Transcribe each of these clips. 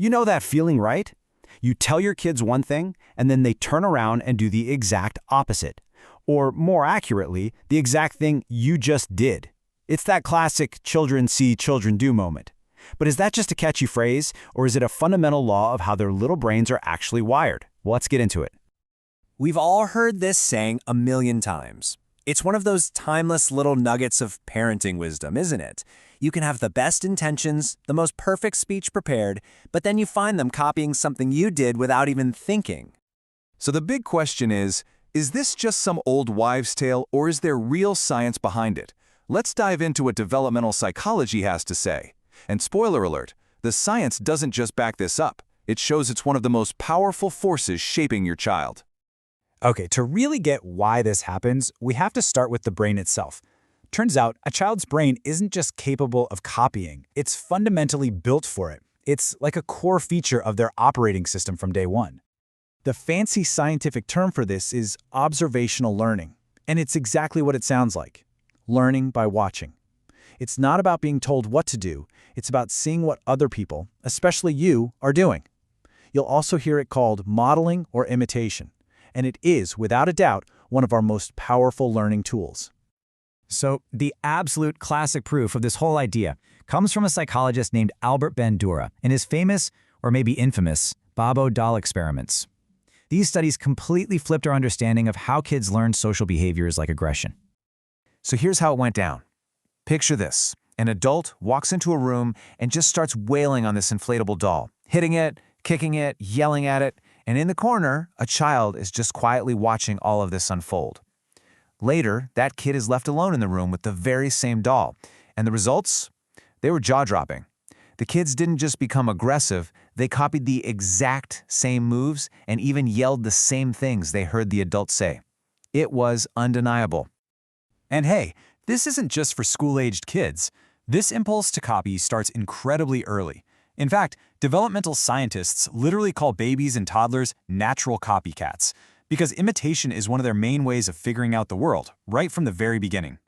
You know that feeling, right? You tell your kids one thing, and then they turn around and do the exact opposite. Or more accurately, the exact thing you just did. It's that classic children see, children do moment. But is that just a catchy phrase, or is it a fundamental law of how their little brains are actually wired? Well, let's get into it. We've all heard this saying a million times. It's one of those timeless little nuggets of parenting wisdom, isn't it? You can have the best intentions, the most perfect speech prepared, but then you find them copying something you did without even thinking. So the big question is this just some old wives' tale, or is there real science behind it? Let's dive into what developmental psychology has to say. And spoiler alert, the science doesn't just back this up. It shows it's one of the most powerful forces shaping your child. Okay, to really get why this happens, we have to start with the brain itself. Turns out, a child's brain isn't just capable of copying, it's fundamentally built for it. It's like a core feature of their operating system from day one. The fancy scientific term for this is observational learning, and it's exactly what it sounds like. Learning by watching. It's not about being told what to do, it's about seeing what other people, especially you, are doing. You'll also hear it called modeling or imitation. And it is, without a doubt, one of our most powerful learning tools. So, the absolute classic proof of this whole idea comes from a psychologist named Albert Bandura in his famous, or maybe infamous, Bobo doll experiments. These studies completely flipped our understanding of how kids learn social behaviors like aggression. So here's how it went down. Picture this. An adult walks into a room and just starts wailing on this inflatable doll, hitting it, kicking it, yelling at it, and in the corner, a child is just quietly watching all of this unfold. Later, that kid is left alone in the room with the very same doll, and the results? They were jaw-dropping. The kids didn't just become aggressive, they copied the exact same moves and even yelled the same things they heard the adult say. It was undeniable. And hey, this isn't just for school-aged kids. This impulse to copy starts incredibly early. In fact, developmental scientists literally call babies and toddlers natural copycats, because imitation is one of their main ways of figuring out the world, right from the very beginning.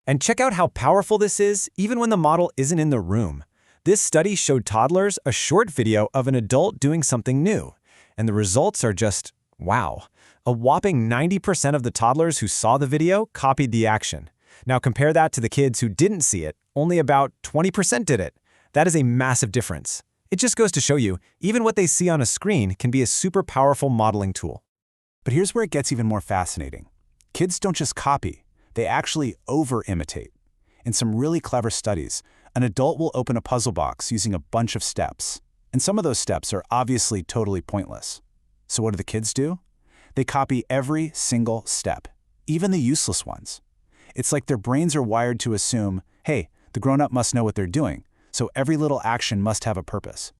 And check out how powerful this is, even when the model isn't in the room. This study showed toddlers a short video of an adult doing something new, and the results are just, wow. A whopping 90% of the toddlers who saw the video copied the action. Now compare that to the kids who didn't see it, only about 20% did it. That is a massive difference. It just goes to show you, even what they see on a screen can be a super powerful modeling tool. But here's where it gets even more fascinating. Kids don't just copy, they actually over-imitate. In some really clever studies, an adult will open a puzzle box using a bunch of steps. And some of those steps are obviously totally pointless. So what do the kids do? They copy every single step, even the useless ones. It's like their brains are wired to assume, hey, the grown-up must know what they're doing, so every little action must have a purpose.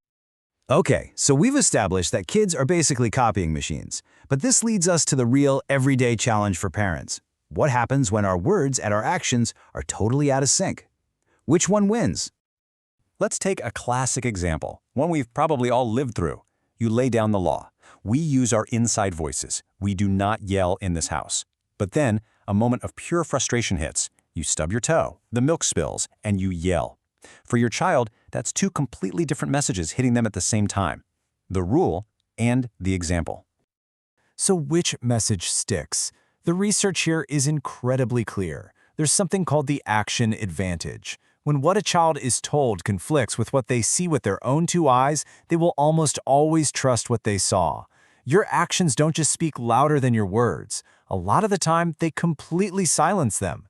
Okay, so we've established that kids are basically copying machines. But this leads us to the real everyday challenge for parents. What happens when our words and our actions are totally out of sync? Which one wins? Let's take a classic example, one we've probably all lived through. You lay down the law. We use our inside voices. We do not yell in this house. But then, a moment of pure frustration hits. You stub your toe, the milk spills, and you yell. For your child, that's two completely different messages hitting them at the same time. The rule and the example. So which message sticks? The research here is incredibly clear. There's something called the action advantage. When what a child is told conflicts with what they see with their own two eyes, they will almost always trust what they saw. Your actions don't just speak louder than your words. A lot of the time, they completely silence them.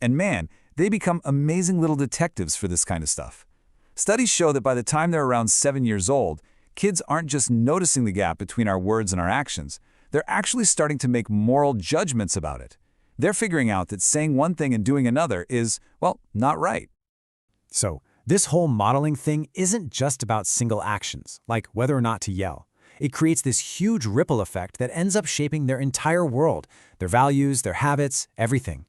And man, they become amazing little detectives for this kind of stuff. Studies show that by the time they're around 7 years old, kids aren't just noticing the gap between our words and our actions. They're actually starting to make moral judgments about it. They're figuring out that saying one thing and doing another is, well, not right. So, this whole modeling thing isn't just about single actions, like whether or not to yell. It creates this huge ripple effect that ends up shaping their entire world, their values, their habits, everything.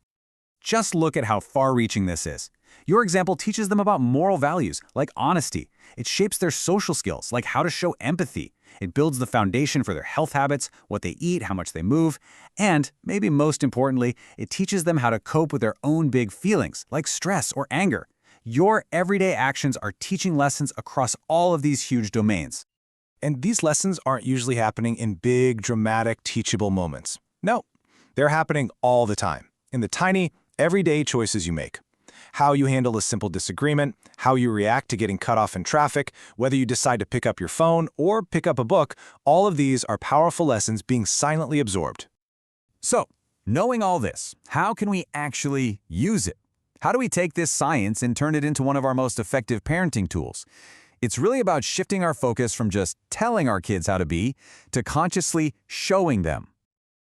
Just look at how far-reaching this is. Your example teaches them about moral values, like honesty. It shapes their social skills, like how to show empathy. It builds the foundation for their health habits, what they eat, how much they move, and, maybe most importantly, it teaches them how to cope with their own big feelings, like stress or anger. Your everyday actions are teaching lessons across all of these huge domains. And these lessons aren't usually happening in big, dramatic, teachable moments. No, they're happening all the time, in the tiny, everyday choices you make. How you handle a simple disagreement, how you react to getting cut off in traffic, whether you decide to pick up your phone or pick up a book, all of these are powerful lessons being silently absorbed. So, knowing all this, how can we actually use it? How do we take this science and turn it into one of our most effective parenting tools? It's really about shifting our focus from just telling our kids how to be to consciously showing them.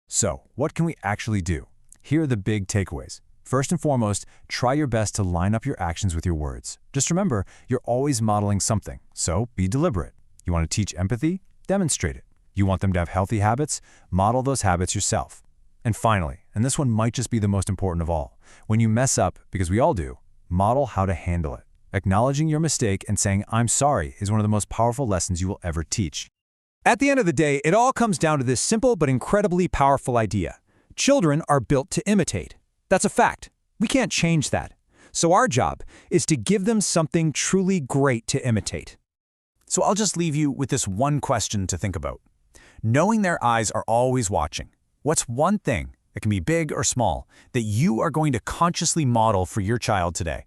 So, what can we actually do? Here are the big takeaways. First and foremost, try your best to line up your actions with your words. Just remember, you're always modeling something, so be deliberate. You want to teach empathy? Demonstrate it. You want them to have healthy habits? Model those habits yourself. And finally, and this one might just be the most important of all, when you mess up, because we all do, model how to handle it. Acknowledging your mistake and saying, "I'm sorry," is one of the most powerful lessons you will ever teach. At the end of the day, it all comes down to this simple but incredibly powerful idea. Children are built to imitate. That's a fact. We can't change that. So our job is to give them something truly great to imitate. So I'll just leave you with this one question to think about. Knowing their eyes are always watching, what's one thing, it can be big or small, that you are going to consciously model for your child today?